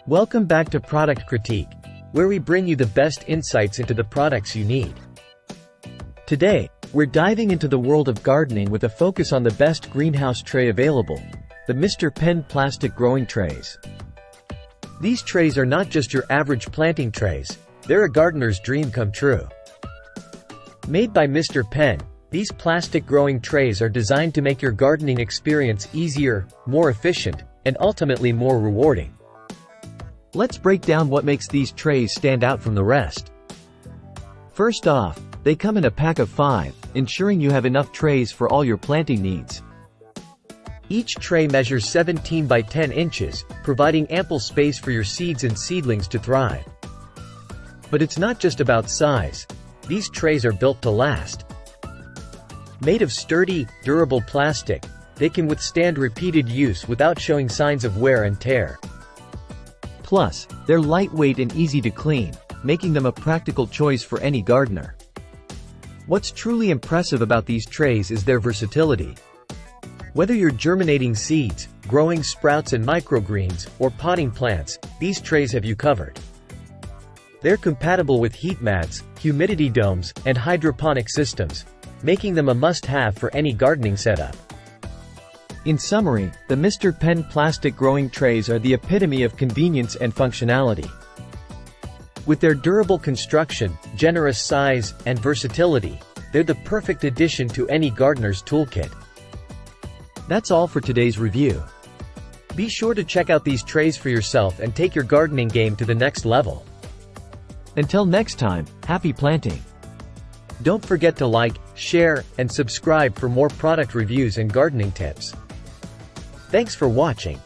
Welcome back to Product Critique, where we bring you the best insights into the products you need. Today, we're diving into the world of gardening with a focus on the best greenhouse tray available, the Mr. Penn plastic growing trays. These trays are not just your average planting trays, they're a gardener's dream come true. Made by Mr. Penn, these plastic growing trays are designed to make your gardening experience easier, more efficient, and ultimately more rewarding. Let's break down what makes these trays stand out from the rest. First off, they come in a pack of 5, ensuring you have enough trays for all your planting needs. Each tray measures 17 by 10 inches, providing ample space for your seeds and seedlings to thrive. But it's not just about size. These trays are built to last. Made of sturdy, durable plastic, they can withstand repeated use without showing signs of wear and tear. Plus, they're lightweight and easy to clean, making them a practical choice for any gardener. What's truly impressive about these trays is their versatility. Whether you're germinating seeds, growing sprouts and microgreens, or potting plants, these trays have you covered. They're compatible with heat mats, humidity domes, and hydroponic systems, making them a must-have for any gardening setup. In summary, the Mr. Penn plastic growing trays are the epitome of convenience and functionality. With their durable construction, generous size, and versatility, they're the perfect addition to any gardener's toolkit. That's all for today's review. Be sure to check out these trays for yourself and take your gardening game to the next level. Until next time, happy planting! Don't forget to like, share, and subscribe for more product reviews and gardening tips. Thanks for watching.